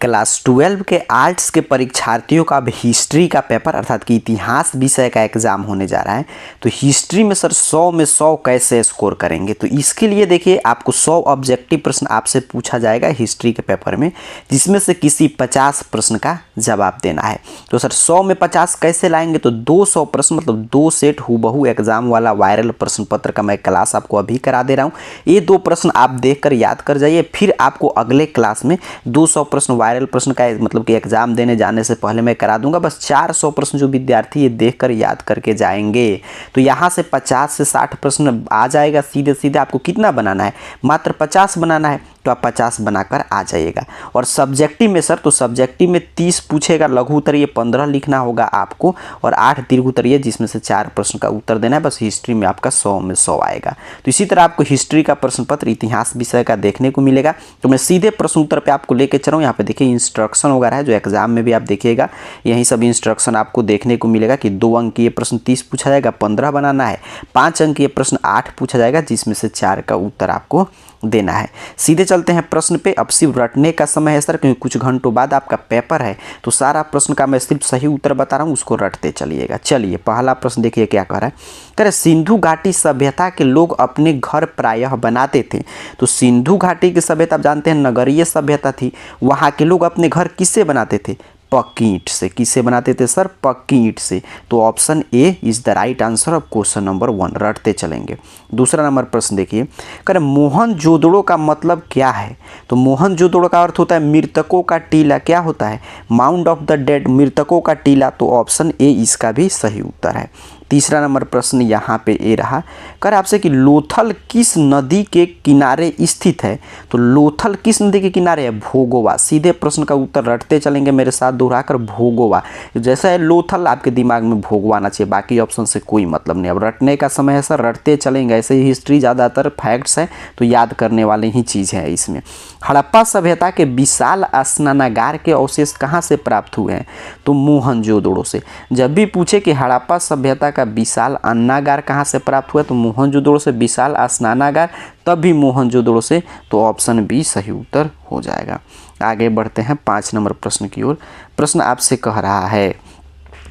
Class 12 के arts के परीक्षार्थियों का अब हिस्ट्री का पेपर अर्थात कि इतिहास विषय का एग्जाम होने जा रहा है। तो हिस्ट्री में सर 100 में 100 कैसे स्कोर करेंगे, तो इसके लिए देखिए आपको 100 ऑब्जेक्टिव प्रश्न आपसे पूछा जाएगा हिस्ट्री के पेपर में, जिसमें से किसी 50 प्रश्न का जवाब देना है। तो सर 100 में 50 कैसे लाएंगे, तो 200 प्रश्न मतलब 2 सेट हूबहू एग्जाम वाला वायरल प्रश्न पत्र का मैं क्लास आपको अभी करा दे रहा हूँ। ये 2 प्रश्न आप देखकर याद कर जाइए, फिर आपको अगले क्लास में 200 प्रश्न वायरल प्रश्न का मतलब कि एग्जाम देने जाने से पहले मैं करा दूंगा। बस 400 प्रश्न जो विद्यार्थी ये देखकर याद करके जाएंगे, तो यहाँ से 50 से 60 प्रश्न आ जाएगा सीधे सीधे। आपको कितना बनाना है, मात्र 50 बनाना है, तो आप 50 बनाकर आ जाइएगा। और सब्जेक्टिव में सर, तो सब्जेक्टिव में 30 पूछेगा, लघु उत्तरीय 15 लिखना होगा आपको, और 8 दीर्घ उत्तरीय जिसमें से 4 प्रश्न का उत्तर देना है। बस हिस्ट्री में आपका 100 में 100 आएगा। तो इसी तरह आपको हिस्ट्री का प्रश्न पत्र इतिहास विषय का देखने को मिलेगा। तो मैं सीधे प्रश्न उत्तर पे आपको लेके चल रहा हूँ। यहाँ पे देखिए इंस्ट्रक्शन वगैरह है जो एग्जाम में भी आप देखिएगा, यही सब इंस्ट्रक्शन आपको देखने को मिलेगा कि 2 अंकीय प्रश्न 30 पूछा जाएगा, 15 बनाना है। 5 अंकीय प्रश्न 8 पूछा जाएगा, जिसमें से 4 का उत्तर आपको देना है। सीधे चलते हैं प्रश्न पे। अब सिर्फ रटने का समय है सर, क्योंकि कुछ घंटों बाद आपका पेपर है, तो सारा प्रश्न का मैं सिर्फ सही उत्तर बता रहा हूँ, उसको रटते चलिएगा। चलिए पहला प्रश्न देखिए क्या कह रहा है। कह रहे सिंधु घाटी सभ्यता के लोग अपने घर प्रायः बनाते थे। तो सिंधु घाटी की सभ्यता आप जानते हैं नगरीय सभ्यता थी। वहाँ के लोग अपने घर किससे बनाते थे, पक्की ईंट से। किससे बनाते थे सर, पक्की ईंट से। तो option A is the right answer of question number 1। रटते चलेंगे। दूसरा नंबर प्रश्न देखिए, कह रहे मोहनजोदड़ो का मतलब क्या है। तो मोहनजोदड़ो का अर्थ होता है मृतकों का टीला। क्या होता है, माउंड ऑफ द डेड, मृतकों का टीला। तो ऑप्शन ए इसका भी सही उत्तर है। तीसरा नंबर प्रश्न यहाँ पे ए रहा, कर आपसे कि लोथल किस नदी के किनारे स्थित है। तो लोथल किस नदी के किनारे है, भोगोवा। सीधे प्रश्न का उत्तर रटते चलेंगे मेरे साथ दोहराकर, भोगोवा। जैसा है लोथल आपके दिमाग में भोगवा आना चाहिए, बाकी ऑप्शन से कोई मतलब नहीं। अब रटने का समय है सर, रटते चलेंगे। ऐसे ही हिस्ट्री ज़्यादातर फैक्ट्स है, तो याद करने वाले ही चीज़ है इसमें। हड़प्पा सभ्यता के विशाल स्नानागार के अवशेष कहाँ से प्राप्त हुए हैं, तो मोहनजोदड़ो से। जब भी पूछे कि हड़प्पा सभ्यता का विशाल अन्नागार कहाँ से प्राप्त हुआ, तो मोहनजोदड़ो से। विशाल स्नानागार तब भी मोहनजोदड़ो से। तो ऑप्शन बी सही उत्तर हो जाएगा। आगे बढ़ते हैं 5 नंबर प्रश्न की ओर। प्रश्न आपसे कह रहा है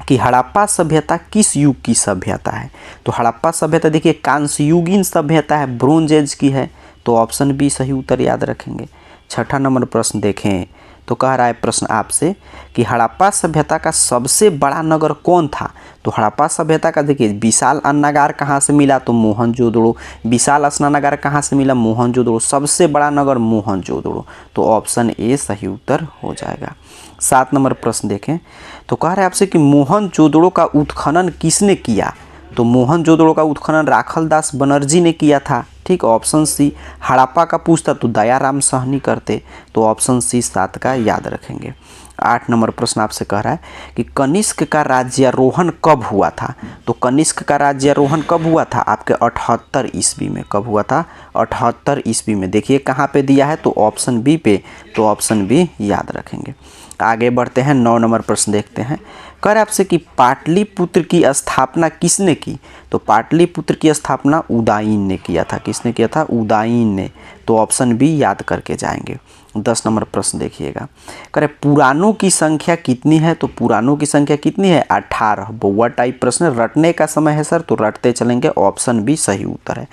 कि हड़प्पा सभ्यता किस युग की सभ्यता है। तो हड़प्पा सभ्यता देखिए कांस्ययुगीन सभ्यता है, ब्रोंज एज की है। तो ऑप्शन बी सही उत्तर याद रखेंगे। 6ठा नंबर प्रश्न देखें, तो कह रहा है प्रश्न आपसे कि हड़प्पा सभ्यता का सबसे बड़ा नगर कौन था। तो हड़प्पा सभ्यता का देखिए विशाल अन्नागार कहाँ से मिला, तो मोहनजोदड़ो। विशाल स्नानागार कहाँ से मिला, मोहनजोदड़ो। सबसे बड़ा नगर मोहनजोदड़ो। तो ऑप्शन ए सही उत्तर हो जाएगा। 7 नंबर प्रश्न देखें, तो कह रहा है आपसे कि मोहनजोदड़ो का उत्खनन किसने किया। तो मोहनजोदड़ो का उत्खनन राखलदास बनर्जी ने किया था। ठीक, ऑप्शन सी। हड़प्पा का पूछता तो दयाराम साहनी करते। तो ऑप्शन सी 7 का याद रखेंगे। 8 नंबर प्रश्न आपसे कह रहा है कि कनिष्क का राज्यारोहण कब हुआ था। तो कनिष्क का राज्यारोहण कब हुआ था, आपके 78 ईस्वी में। कब हुआ था, 78 ईस्वी में। देखिए कहाँ पे दिया है, तो ऑप्शन बी पे। तो ऑप्शन बी याद रखेंगे। आगे बढ़ते हैं 9 नंबर प्रश्न देखते हैं। कर आपसे कि पाटलिपुत्र की स्थापना किसने की। तो पाटलिपुत्र की स्थापना उदायीन ने किया था। किसने किया था, उदायीन ने। तो ऑप्शन बी याद करके जाएंगे। 10 नंबर प्रश्न देखिएगा, करे पुराणों की संख्या कितनी है। तो पुराणों की संख्या कितनी है, 18। बउआ टाइप प्रश्न, रटने का समय है सर, तो रटते चलेंगे। ऑप्शन बी सही उत्तर है।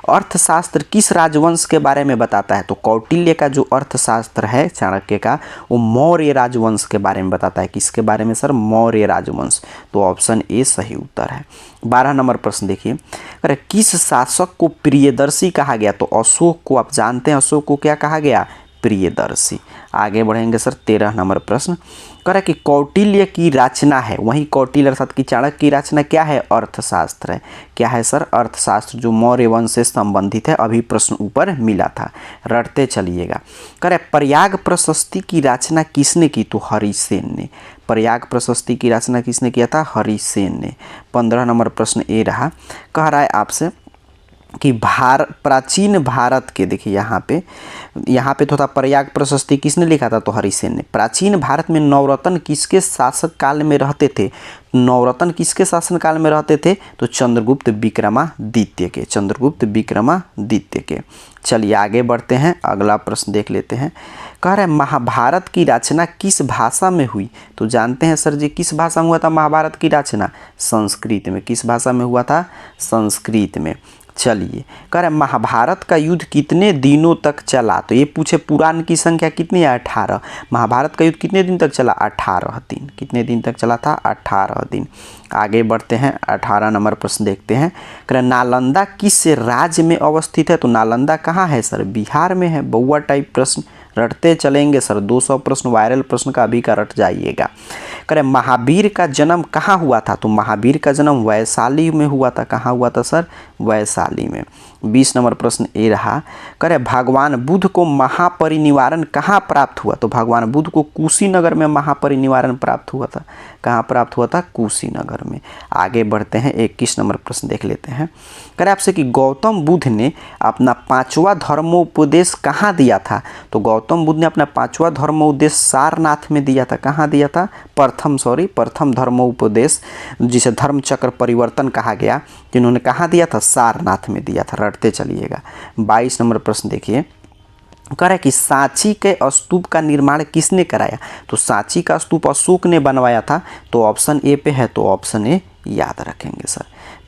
अर्थशास्त्र किस राजवंश के बारे में बताता है। तो कौटिल्य का जो अर्थशास्त्र है चाणक्य का, वो मौर्य राजवंश के बारे में बताता है। किसके बारे में सर, मौर्य राजवंश। तो ऑप्शन ए सही उत्तर है। 12 नंबर प्रश्न देखिए, अरे किस शासक को प्रियदर्शी कहा गया। तो अशोक को। आप जानते हैं अशोक को क्या कहा गया, प्रियदर्शी। आगे बढ़ेंगे सर 13 नंबर प्रश्न, कह रहा कि कौटिल्य की रचना है, वहीं कौटिल्य अर्थात कि चाणक्य की रचना क्या है, अर्थशास्त्र है। क्या है सर, अर्थशास्त्र, जो मौर्य वंश से संबंधित है। अभी प्रश्न ऊपर मिला था, रटते चलिएगा। कह रहा प्रयाग प्रशस्ति की रचना किसने की। तो हरिसेन ने। प्रयाग प्रशस्ति की रचना किसने किया था, हरिसेन ने। 15 नंबर प्रश्न ए रहा, कह रहा है आपसे कि प्राचीन भारत के, देखिए यहाँ पे तो था प्रयाग प्रशस्ति किसने लिखा था, तो हरिसेन ने। प्राचीन भारत में नवरत्न किसके शासक काल में रहते थे। नवरत्न किसके शासनकाल में रहते थे? तो चंद्रगुप्त विक्रमादित्य के, चंद्रगुप्त विक्रमादित्य के। चलिए आगे बढ़ते हैं, अगला प्रश्न देख लेते हैं। कह रहे महाभारत की रचना किस भाषा में हुई? तो जानते हैं सर जी किस भाषा में हुआ था महाभारत की रचना? संस्कृत में। किस भाषा में हुआ था? संस्कृत में। चलिए कह रहे महाभारत का युद्ध कितने दिनों तक चला? तो ये पूछे पुराण की संख्या कितनी है? 18। महाभारत का युद्ध कितने दिन तक चला? 18 दिन। कितने दिन तक चला था? 18 दिन। आगे बढ़ते हैं, 18 नंबर प्रश्न देखते हैं। कह रहे नालंदा किस राज्य में अवस्थित है? तो नालंदा कहाँ है सर? बिहार में है। बउआ टाइप प्रश्न रटते चलेंगे सर, 200 प्रश्न वायरल प्रश्न का अभी का रट जाइएगा। कह रहे महावीर का जन्म कहाँ हुआ था? तो महावीर का जन्म वैशाली में हुआ था। कहाँ हुआ था सर? वैशाली में। 20 नंबर प्रश्न ये रहा। कह रहे भगवान बुद्ध को महापरिनिर्वाण कहाँ प्राप्त हुआ? तो भगवान बुद्ध को कुशीनगर में महापरिनिर्वाण प्राप्त हुआ था। कहाँ प्राप्त हुआ था? कुशीनगर में। आगे बढ़ते हैं, 21 नंबर प्रश्न देख लेते हैं। कह रहे आपसे कि गौतम बुद्ध ने अपना 5वां धर्मोपदेश कहाँ दिया था? तो गौतम बुद्ध ने अपना 5वां धर्मोपदेश सारनाथ में दिया था। कहाँ दिया था? प्रथम धर्मोपदेश जिसे धर्म चक्र परिवर्तन कहा गया, जिन्होंने कहाँ दिया था? सारनाथ में दिया था। रटते चलिएगा। 22 नंबर प्रश्न देखिए। कह रहा है कि सांची के स्तूप का निर्माण किसने कराया? तो सांची का स्तूप अशोक ने बनवाया था। तो ऑप्शन ए पे है, तो ऑप्शन ए याद रखेंगे सर।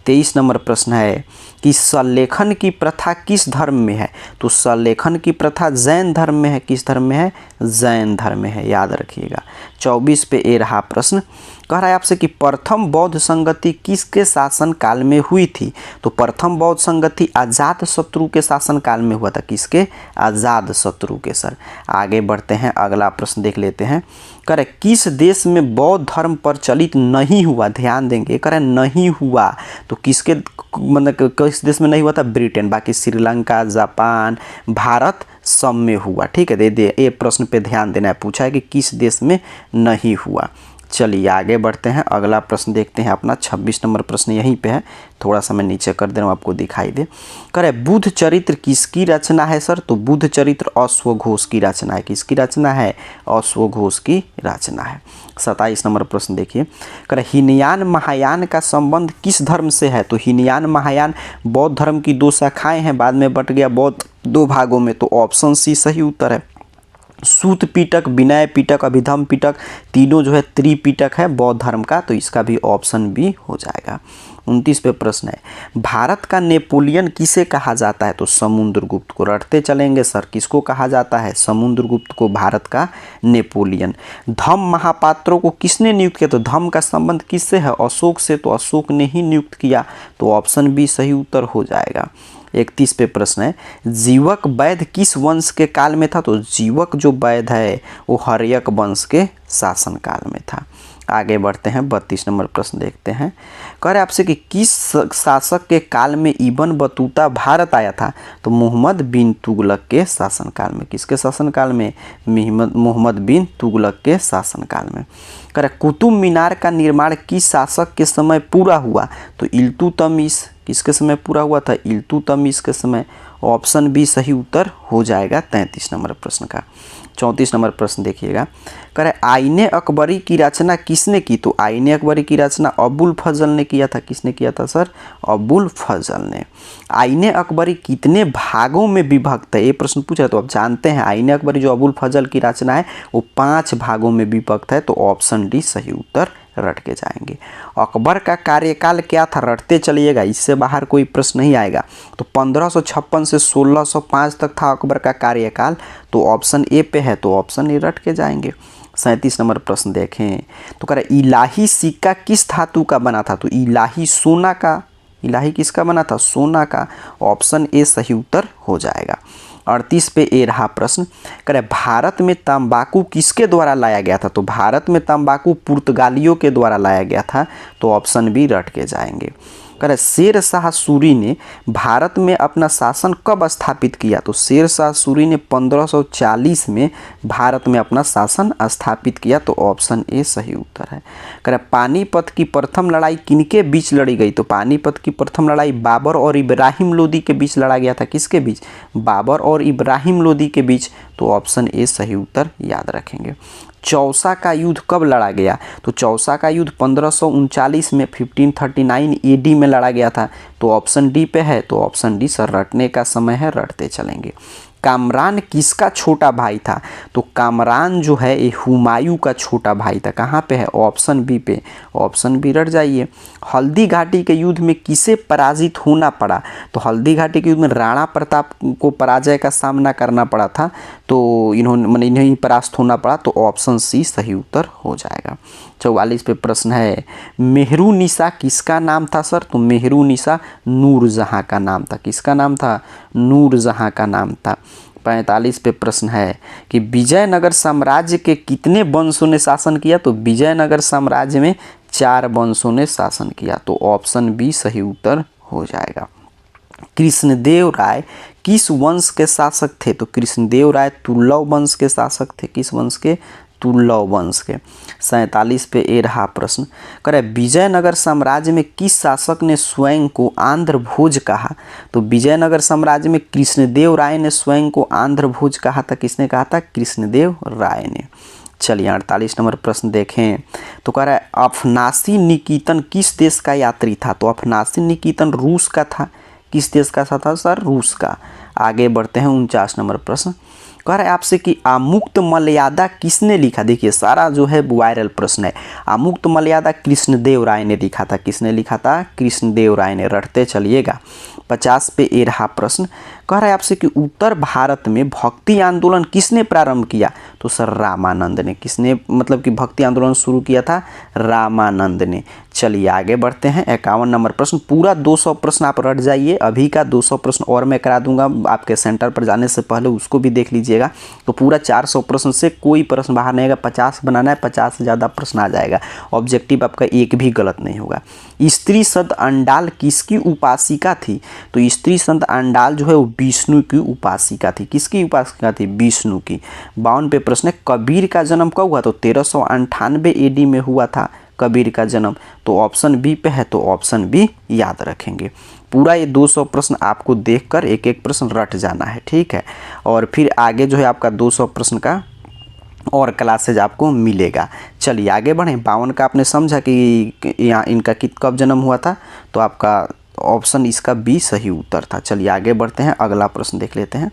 23 नंबर प्रश्न है कि सल्लेखन की प्रथा किस धर्म में है? तो सल्लेखन की प्रथा जैन धर्म में है। किस धर्म में है? जैन धर्म में है, याद रखिएगा। 24 पे ए रहा प्रश्न। कह रहा है आपसे कि प्रथम बौद्ध संगति किसके शासन काल में हुई थी? तो प्रथम बौद्ध संगति अजात शत्रु के शासन काल में हुआ था। किसके? अजात शत्रु के सर। आगे बढ़ते हैं, अगला प्रश्न देख लेते हैं। कह रहे किस देश में बौद्ध धर्म प्रचलित नहीं हुआ? ध्यान देंगे, कह रहे नहीं हुआ। तो किसके मतलब किस देश में नहीं हुआ था? ब्रिटेन। बाकी श्रीलंका, जापान, भारत सब में हुआ। ठीक है, दे ये प्रश्न पे ध्यान देना है। पूछा है कि किस देश में नहीं हुआ। चलिए आगे बढ़ते हैं, अगला प्रश्न देखते हैं अपना। 26 नंबर प्रश्न यहीं पे है, थोड़ा सा मैं नीचे कर दे रहा हूँ आपको दिखाई दे। कह रहे बुद्ध चरित्र किसकी रचना है सर? तो बुद्ध चरित्र अश्वघोष की रचना है। किसकी रचना है? अश्वघोष की रचना है। 27 नंबर प्रश्न देखिए। कह रहे हीनयान महायान का संबंध किस धर्म से है? तो हीनयान महायान बौद्ध धर्म की 2 शाखाएं हैं, बाद में बट गया बौद्ध 2 भागों में। तो ऑप्शन सी सही उत्तर है। सूत पीटक, विनय पीटक, अभिधम पीटक, तीनों जो है त्रिपीटक है बौद्ध धर्म का। तो इसका भी ऑप्शन बी हो जाएगा। 29 पे प्रश्न है भारत का नेपोलियन किसे कहा जाता है? तो समुद्रगुप्त को। रटते चलेंगे सर, किसको कहा जाता है? समुद्रगुप्त को भारत का नेपोलियन। धम्म महापात्रों को किसने नियुक्त किया? तो धम्म का संबंध किससे है? अशोक से। तो अशोक ने ही नियुक्त किया। तो ऑप्शन बी सही उत्तर हो जाएगा। 31 पे प्रश्न है जीवक वैद्य किस वंश के काल में था? तो जीवक जो वैद्य है वो हर्यक वंश के शासन काल में था। आगे बढ़ते हैं, 32 नंबर प्रश्न देखते हैं। कह रहे आपसे कि किस शासक के काल में इब्न बतूता भारत आया था? तो मोहम्मद बिन तुगलक के शासनकाल में। किसके शासनकाल में? मोहम्मद बिन तुगलक के शासनकाल में। कह रहे कुतुब मीनार का निर्माण किस शासक के समय पूरा हुआ? तो इल्तुतमिश। किसके समय पूरा हुआ था? इल्तुतमिश के समय। ऑप्शन बी सही उत्तर हो जाएगा 33 नंबर प्रश्न का। 34 नंबर प्रश्न देखिएगा। कह रहे आईने अकबरी की रचना किसने की? तो आईने अकबरी की रचना अबुल फजल ने किया था। किसने किया था सर? अबुल फजल ने। आईने अकबरी कितने भागों में विभक्त है? ये प्रश्न पूछा। तो आप जानते हैं आईने अकबरी जो अबुल फजल की रचना है वो 5 भागों में विभक्त है। तो ऑप्शन डी सही उत्तर रट के जाएंगे। अकबर का कार्यकाल क्या था? रटते चलिएगा, इससे बाहर कोई प्रश्न नहीं आएगा। तो 1556 से 1605 तक था अकबर का कार्यकाल। तो ऑप्शन ए पे है, तो ऑप्शन ए रट के जाएंगे। 37 नंबर प्रश्न देखें। तो कह रहे इलाही सिक्का किस धातु का बना था? तो इलाही सोना का। इलाही किसका बना था? सोना का। ऑप्शन ए सही उत्तर हो जाएगा। 38 पे ए रहा प्रश्न। कह रहे भारत में तंबाकू किसके द्वारा लाया गया था? तो भारत में तंबाकू पुर्तगालियों के द्वारा लाया गया था। तो ऑप्शन बी रट के जाएंगे। कह रहे शेर शाह सूरी ने भारत में अपना शासन कब स्थापित किया? तो शेर शाह सूरी ने 1540 में भारत में अपना शासन स्थापित किया। तो ऑप्शन ए सही उत्तर है। कह रहे पानीपत की प्रथम लड़ाई किनके बीच लड़ी गई? तो पानीपत की प्रथम लड़ाई बाबर और इब्राहिम लोदी के बीच लड़ा गया था। किसके बीच? बाबर और इब्राहिम लोदी के बीच। तो ऑप्शन ए सही उत्तर याद रखेंगे। चौसा का युद्ध कब लड़ा गया? तो चौसा का युद्ध 1539 में 1539 AD में लड़ा गया था। तो ऑप्शन डी पे है। तो ऑप्शन डी सर रटने का समय है, रटते चलेंगे। कामरान किसका छोटा भाई था? तो कामरान जो है ये हुमायूं का छोटा भाई था। कहाँ पे है? ऑप्शन बी पे। ऑप्शन बी रट जाइए। हल्दी घाटी के युद्ध में किसे पराजित होना पड़ा? तो हल्दी घाटी के युद्ध में राणा प्रताप को पराजय का सामना करना पड़ा था। तो इन्हें परास्त होना पड़ा। तो ऑप्शन सी सही उत्तर हो जाएगा। 44 पे प्रश्न है, मेहरुनिसा किसका नाम था सर? तो मेहरुनिसा नूरजहां का नाम था। किसका नाम था? नूरजहां का नाम था। 45 पे प्रश्न है कि विजयनगर साम्राज्य के कितने वंशों ने शासन किया? तो विजयनगर साम्राज्य में 4 वंशों ने शासन किया। तो ऑप्शन बी सही उत्तर हो जाएगा। कृष्णदेव राय किस वंश के शासक थे? तो कृष्णदेव राय तुल्लव वंश के शासक थे। किस वंश के? तुल्लव वंश के। 47 पे ए रहा प्रश्न, करे विजयनगर साम्राज्य में किस शासक ने स्वयं को आंध्र भोज कहा? तो विजयनगर साम्राज्य में कृष्णदेव राय ने स्वयं को आंध्र भोज कहा था। किसने कहा था? कृष्णदेव राय ने। चलिए 48 नंबर प्रश्न देखें। तो कह रहा है अफनासी निकेतन किस देश का यात्री था? तो अफनासी निकेतन रूस का था। किस देश का था सर? रूस का। आगे बढ़ते हैं 49 नंबर प्रश्न, कह रहा है आपसे कि आमुक्त मर्यादा किसने लिखा? देखिए सारा जो है वायरल प्रश्न है। आमुक्त मर्यादा कृष्णदेव राय ने लिखा था। किसने लिखा था? कृष्णदेव राय ने। रटते चलिएगा। 50 पे ए रहा प्रश्न, कह रहा है आपसे कि उत्तर भारत में भक्ति आंदोलन किसने प्रारंभ किया? तो सर रामानंद ने। किसने मतलब कि भक्ति आंदोलन शुरू किया था? रामानंद ने। चलिए आगे बढ़ते हैं। 51 नंबर प्रश्न, पूरा 200 प्रश्न आप रट जाइए। अभी का 200 प्रश्न और मैं करा दूंगा आपके सेंटर पर जाने से पहले, उसको भी देख लीजिएगा। तो पूरा 400 प्रश्न से कोई प्रश्न बाहर नहीं आएगा। 50 बनाना है, 50 से ज़्यादा प्रश्न आ जाएगा। ऑब्जेक्टिव आपका एक भी गलत नहीं होगा। स्त्री संत अंडाल किसकी उपासिका थी? तो स्त्री संत अंडाल जो है वो विष्णु की उपासिका थी। किसकी उपासिका थी? विष्णु की। 52 पे प्रश्न है, कबीर का जन्म कब हुआ? तो 1398 AD में हुआ था कबीर का जन्म। तो ऑप्शन बी पे है। तो ऑप्शन बी याद रखेंगे। पूरा ये 200 प्रश्न आपको देखकर एक एक प्रश्न रट जाना है, ठीक है। और फिर आगे जो है आपका 200 प्रश्न का और क्लासेज आपको मिलेगा। चलिए आगे बढ़ें। 52 का आपने समझा कि यहाँ इनका कब जन्म हुआ था? तो आपका ऑप्शन इसका बी सही उत्तर था। चलिए आगे बढ़ते हैं, अगला प्रश्न देख लेते हैं।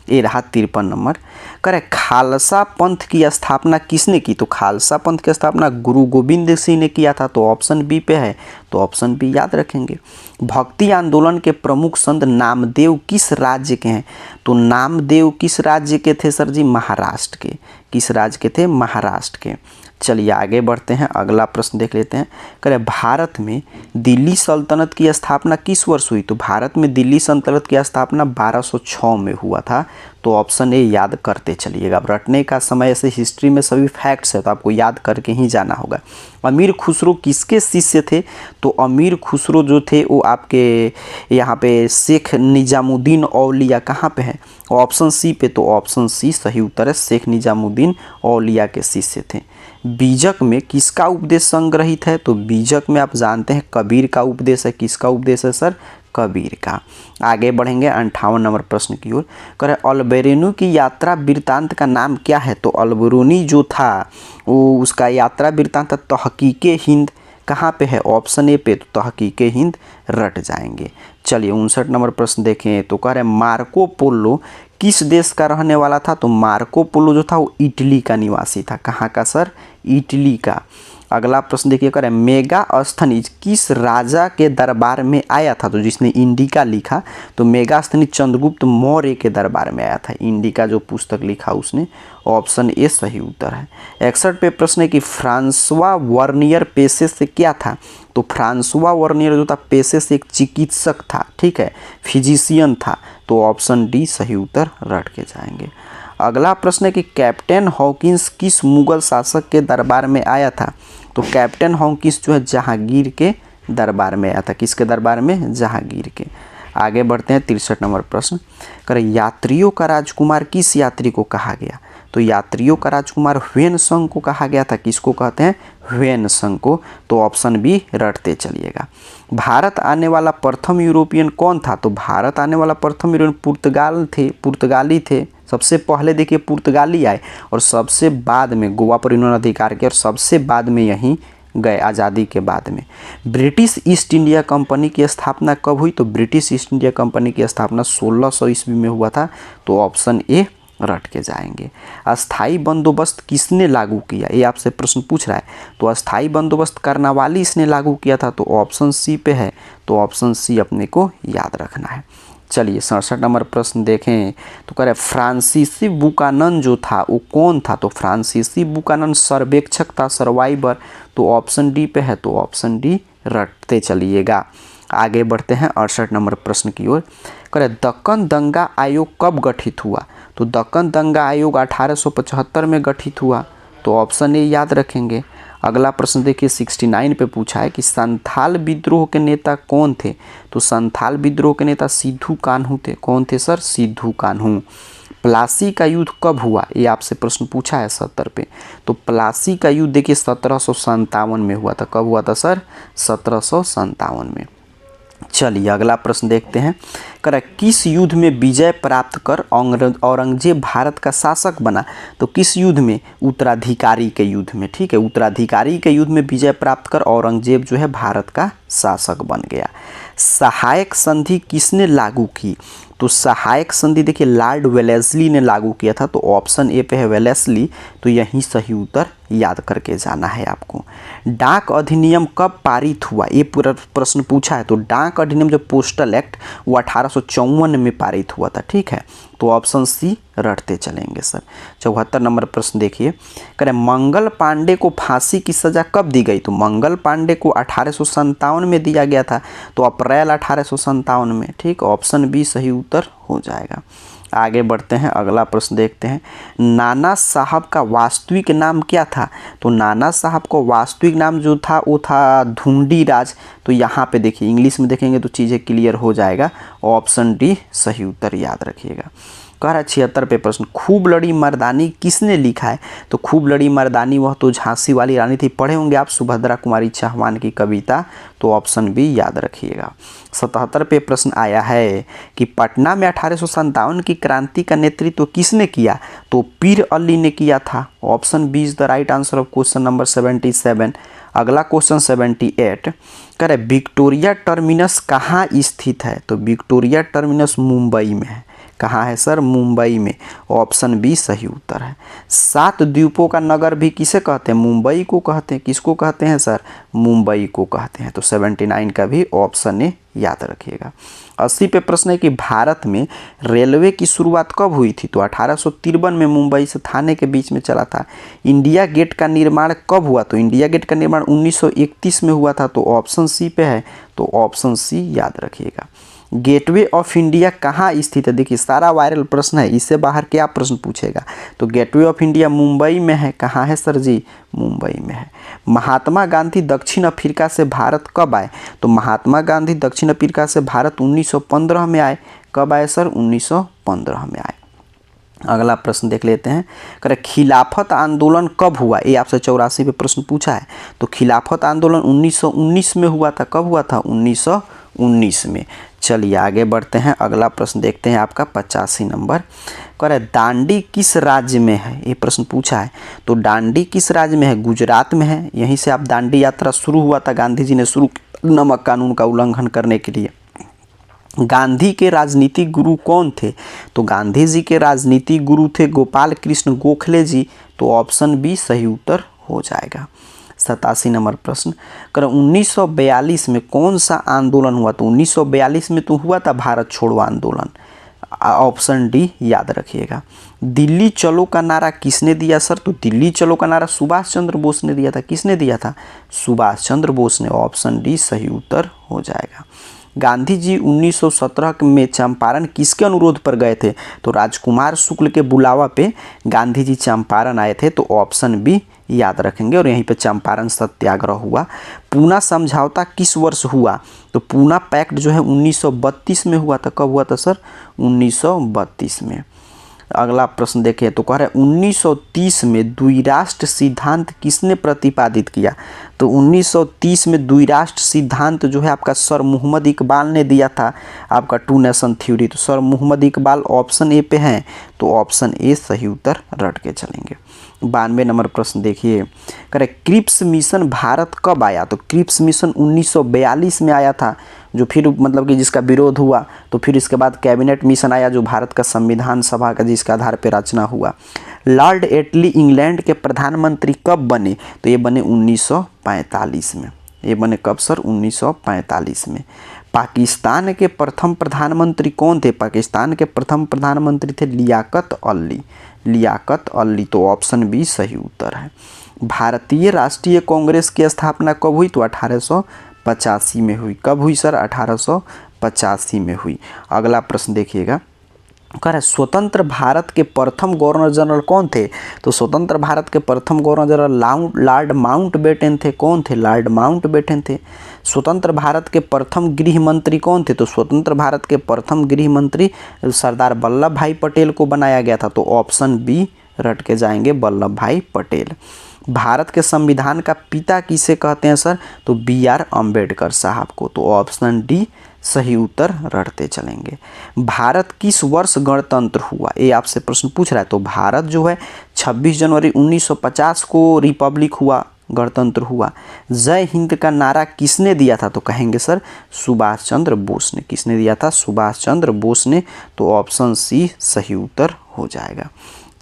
ये रहा 53 नंबर, करे खालसा पंथ की स्थापना किसने की? तो खालसा पंथ की स्थापना गुरु गोविंद सिंह ने किया था। तो ऑप्शन बी पे है। तो ऑप्शन बी याद रखेंगे। भक्ति आंदोलन के प्रमुख संत नामदेव किस राज्य के हैं? तो नामदेव किस राज्य के थे सर जी? महाराष्ट्र के। किस राज्य के थे? महाराष्ट्र के। चलिए आगे बढ़ते हैं, अगला प्रश्न देख लेते हैं। कह भारत में दिल्ली सल्तनत की स्थापना किस वर्ष हुई? तो भारत में दिल्ली सल्तनत की स्थापना 1206 में हुआ था। तो ऑप्शन ए याद करते चलिएगा। अब रटने का समय से हिस्ट्री में सभी फैक्ट्स है तो आपको याद करके ही जाना होगा। अमीर खुसरो किसके शिष्य थे? तो अमीर खुसरो जो थे वो आपके यहाँ पे शेख निजामुद्दीन औलिया। कहाँ पे है? ऑप्शन सी पे। तो ऑप्शन सी सही उत्तर है। शेख निजामुद्दीन औलिया के शिष्य थे। बीजक में किसका उपदेश संग्रहित है? तो बीजक में आप जानते हैं कबीर का उपदेश है। किसका उपदेश है सर? कबीर का। आगे बढ़ेंगे 58 नंबर प्रश्न की ओर। करें अल्बेरुनी की यात्रा वृत्तांत का नाम क्या है? तो अल्बेरुनी जो था वो उसका यात्रा वृत्तांत तहकीके हिंद। कहाँ पे है? ऑप्शन ए पे। तो तहकीके हिंद रट जाएंगे। चलिए 59 नंबर प्रश्न देखें। तो कह रहे मार्को पोलो किस देश का रहने वाला था? तो मार्को पोलो जो था वो इटली का निवासी था। कहाँ का सर? इटली का। अगला प्रश्न देखिए, करें मेगास्थनीज किस राजा के दरबार में आया था? तो जिसने इंडिका लिखा तो मेगास्थनीज चंद्रगुप्त मौर्य के दरबार में आया था। इंडिका जो पुस्तक लिखा उसने। ऑप्शन ए सही उत्तर है। 61 पे प्रश्न है कि फ्रांसवा वर्नियर पेशे से क्या था? तो फ्रांसवा वर्नियर जो था पेशे से एक चिकित्सक था, ठीक है, फिजिशियन था। तो ऑप्शन डी सही उत्तर रट के जाएंगे। अगला प्रश्न है कि कैप्टन हॉकिंस किस मुगल शासक के दरबार में आया था? तो कैप्टन हॉकिंस जो है जहांगीर के दरबार में आया था। किसके दरबार में? जहांगीर के। आगे बढ़ते हैं 63 नंबर प्रश्न। करें यात्रियों का राजकुमार किस यात्री को कहा गया? तो यात्रियों का राजकुमार ह्वेनसंग को कहा गया था। किसको कहते हैं? ह्वेनसंग को। तो ऑप्शन बी रटते चलिएगा। भारत आने वाला प्रथम यूरोपियन कौन था? तो भारत आने वाला प्रथम यूरोपियन पुर्तगाली थे सबसे पहले देखिए पुर्तगाली आए और सबसे बाद में गोवा पर इन्होंने अधिकार किया और सबसे बाद में यहीं गए आज़ादी के बाद में। ब्रिटिश ईस्ट इंडिया कंपनी की स्थापना कब हुई? तो ब्रिटिश ईस्ट इंडिया कंपनी की स्थापना 1600 ईस्वी में हुआ था, तो ऑप्शन ए रट के जाएंगे। अस्थाई बंदोबस्त किसने लागू किया? ये आपसे प्रश्न पूछ रहा है। तो अस्थाई बंदोबस्त कर्नावालिस ने लागू किया था, तो ऑप्शन सी पे है, तो ऑप्शन सी अपने को याद रखना है। चलिए 67 नंबर प्रश्न देखें तो कह रहे फ्रांसीसी बुकानन जो था वो कौन था? तो फ्रांसीसी बुकानन सर्वेक्षक था, सर्वाइवर, तो ऑप्शन डी पे है, तो ऑप्शन डी रटते चलिएगा। आगे बढ़ते हैं 68 नंबर प्रश्न की ओर। कह रहे दक्कन दंगा आयोग कब गठित हुआ? तो दक्कन दंगा आयोग 1875 में गठित हुआ, तो ऑप्शन ए याद रखेंगे। अगला प्रश्न देखिए 69 पे पूछा है कि संथाल विद्रोह के नेता कौन थे? तो संथाल विद्रोह के नेता सिद्धू कान्हू थे। कौन थे सर? सिद्धू कान्हू। प्लासी का युद्ध कब हुआ? ये आपसे प्रश्न पूछा है 70 पे। तो प्लासी का युद्ध देखिए 1757 में हुआ था। कब हुआ था सर? 1757 में। चलिए अगला प्रश्न देखते हैं। कह किस युद्ध में विजय प्राप्त कर औरंगजेब भारत का शासक बना? तो किस युद्ध में? उत्तराधिकारी के युद्ध में। ठीक है, उत्तराधिकारी के युद्ध में विजय प्राप्त कर औरंगजेब जो है भारत का शासक बन गया। सहायक संधि किसने लागू की? तो सहायक संधि देखिए लॉर्ड वेलेस्ली ने लागू किया था, तो ऑप्शन ए पे है वेलेस्ली, तो यही सही उत्तर याद करके जाना है आपको। डाक अधिनियम कब पारित हुआ? ये पूरा प्रश्न पूछा है। तो डाक अधिनियम जो पोस्टल एक्ट वो 1854 में पारित हुआ था। ठीक है, तो ऑप्शन सी रटते चलेंगे सर। 74 नंबर प्रश्न देखिए। कह रहे मंगल पांडे को फांसी की सज़ा कब दी गई? तो मंगल पांडे को 1857 में दिया गया था, तो अप्रैल 1857 में। ठीक, ऑप्शन बी सही उत्तर हो जाएगा। आगे बढ़ते हैं, अगला प्रश्न देखते हैं। नाना साहब का वास्तविक नाम क्या था? तो नाना साहब को वास्तविक नाम जो था वो था धुंडी राज। तो यहाँ पे देखिए इंग्लिश में देखेंगे तो चीज़ें क्लियर हो जाएगा। ऑप्शन डी सही उत्तर याद रखिएगा। कह रहा है 76 पे प्रश्न, खूब लड़ी मर्दानी किसने लिखा है? तो खूब लड़ी मर्दानी वह तो झांसी वाली रानी थी। पढ़े होंगे आप सुभद्रा कुमारी चौहान की कविता, तो ऑप्शन बी याद रखिएगा। 77 पे प्रश्न आया है कि पटना में 1857 की क्रांति का नेतृत्व किसने किया? तो पीर अली ने किया था। Option B is the right answer of question number 77। अगला क्वेश्चन 78। कह रहे विक्टोरिया टर्मिनस कहाँ स्थित है? तो विक्टोरिया टर्मिनस मुंबई में है। कहाँ है सर? मुंबई में। ऑप्शन बी सही उत्तर है। 7 द्वीपों का नगर भी किसे कहते हैं? मुंबई को कहते हैं। किसको कहते हैं सर? मुंबई को कहते हैं। तो 79 का भी ऑप्शन ए याद रखिएगा। 80 पे प्रश्न है कि भारत में रेलवे की शुरुआत कब हुई थी? तो 1853 में मुंबई से थाने के बीच में चला था। इंडिया गेट का निर्माण कब हुआ? तो इंडिया गेट का निर्माण 1931 में हुआ था, तो ऑप्शन सी पे है, तो ऑप्शन सी याद रखिएगा। गेटवे ऑफ इंडिया कहाँ स्थित है? देखिए सारा वायरल प्रश्न है, इससे बाहर क्या प्रश्न पूछेगा? तो गेटवे ऑफ इंडिया मुंबई में है। कहाँ है सर जी? मुंबई में है। महात्मा गांधी दक्षिण अफ्रीका से भारत कब आए? तो महात्मा गांधी दक्षिण अफ्रीका से भारत 1915 में आए। कब आए सर? 1915 में आए। अगला प्रश्न देख लेते हैं। कह खिलाफत आंदोलन कब हुआ? ये आपसे 84 पे प्रश्न पूछा है। तो खिलाफत आंदोलन 1919 में हुआ था। कब हुआ था? 1919 में। चलिए आगे बढ़ते हैं, अगला प्रश्न देखते हैं आपका 85 नंबर। कह रहे दांडी किस राज्य में है? ये प्रश्न पूछा है। तो दांडी किस राज्य में है? गुजरात में है। यहीं से आप दांडी यात्रा शुरू हुआ था, गांधी जी ने शुरू नमक कानून का उल्लंघन करने के लिए। गांधी के राजनीतिक गुरु कौन थे? तो गांधी जी के राजनीतिक गुरु थे गोपाल कृष्ण गोखले जी, तो ऑप्शन बी सही उत्तर हो जाएगा। 87 नंबर प्रश्न। कर 1942 में कौन सा आंदोलन हुआ? तो 1942 में तो हुआ था भारत छोड़ो आंदोलन। ऑप्शन डी याद रखिएगा। दिल्ली चलो का नारा किसने दिया सर? तो दिल्ली चलो का नारा सुभाष चंद्र बोस ने दिया था। किसने दिया था? सुभाष चंद्र बोस ने। ऑप्शन डी सही उत्तर हो जाएगा। गांधी जी 1917 में चंपारण किसके अनुरोध पर गए थे? तो राजकुमार शुक्ल के बुलावा पे गांधी जी चंपारण आए थे, तो ऑप्शन बी याद रखेंगे। और यहीं पे चंपारण सत्याग्रह हुआ। पूना समझौता किस वर्ष हुआ? तो पूना पैक्ट जो है 1932 में हुआ था। कब हुआ था सर? 1932 में। अगला प्रश्न देखिए, तो कह रहे हैं 1930 में द्विराष्ट्र सिद्धांत किसने प्रतिपादित किया? तो 1930 में द्विराष्ट्र सिद्धांत जो है आपका सर मोहम्मद इकबाल ने दिया था, आपका 2 नेशन थ्योरी। तो sir Mohammad Iqbal option A पे हैं, तो ऑप्शन ए सही उत्तर रट के चलेंगे। 92 नंबर प्रश्न देखिए, करें क्रिप्स मिशन भारत कब आया? तो क्रिप्स मिशन 1942 में आया था, जो फिर मतलब कि जिसका विरोध हुआ, तो फिर इसके बाद कैबिनेट मिशन आया जो भारत का संविधान सभा का जिसके आधार पर रचना हुआ। लॉर्ड एटली इंग्लैंड के प्रधानमंत्री कब बने? तो ये बने 1945 में। ये बने कब सर? 1945 में। पाकिस्तान के प्रथम प्रधानमंत्री कौन थे? पाकिस्तान के प्रथम प्रधानमंत्री थे लियाकत अली। लियाकत अली, तो ऑप्शन बी सही उत्तर है। भारतीय राष्ट्रीय कांग्रेस की स्थापना कब हुई? तो 1885 में हुई। कब हुई सर? 1885 में हुई। अगला प्रश्न देखिएगा, कह रहा है स्वतंत्र भारत के प्रथम गवर्नर जनरल कौन थे? तो स्वतंत्र भारत के प्रथम गवर्नर जनरल लॉर्ड माउंटबेटन थे। कौन थे? लॉर्ड माउंटबेटन थे। स्वतंत्र भारत के प्रथम गृह मंत्री कौन थे? तो स्वतंत्र भारत के प्रथम गृह मंत्री सरदार वल्लभ भाई पटेल को बनाया गया था, तो ऑप्शन बी रट के जाएंगे, वल्लभ भाई पटेल। भारत के संविधान का पिता किसे कहते हैं सर? तो BR अम्बेडकर साहब को, तो ऑप्शन डी सही उत्तर रटते चलेंगे। भारत किस वर्ष गणतंत्र हुआ? ये आपसे प्रश्न पूछ रहा है। तो भारत जो है 26 जनवरी 1950 को रिपब्लिक हुआ, गणतंत्र हुआ। जय हिंद का नारा किसने दिया था? तो कहेंगे सर सुभाष चंद्र बोस ने। किसने दिया था? सुभाष चंद्र बोस ने, तो ऑप्शन सी सही उत्तर हो जाएगा।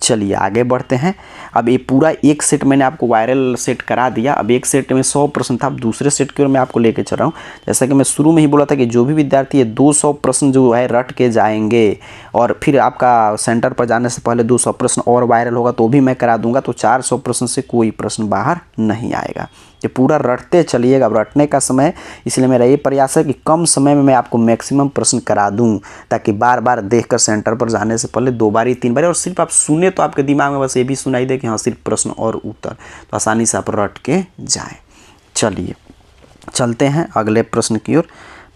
चलिए आगे बढ़ते हैं। अब ये पूरा एक सेट मैंने आपको वायरल सेट करा दिया। अब एक सेट में 100 प्रश्न था, अब दूसरे सेट की ओर मैं आपको लेके चल रहा हूँ। जैसा कि मैं शुरू में ही बोला था कि जो भी विद्यार्थी ये 200 प्रश्न जो है रट के जाएंगे, और फिर आपका सेंटर पर जाने से पहले 200 प्रश्न और वायरल होगा तो भी मैं करा दूंगा, तो 400 प्रश्न से कोई प्रश्न बाहर नहीं आएगा। ये पूरा रटते चलिएगा। अब रटने का समय, इसलिए मेरा ये प्रयास है कि कम समय में मैं आपको मैक्सिमम प्रश्न करा दूं, ताकि बार बार देखकर सेंटर पर जाने से पहले 2 बारी 3 बारी और सिर्फ आप सुने तो आपके दिमाग में बस ये भी सुनाई दे कि हाँ सिर्फ प्रश्न और उत्तर, तो आसानी से आप रट के जाएं। चलिए चलते हैं अगले प्रश्न की ओर।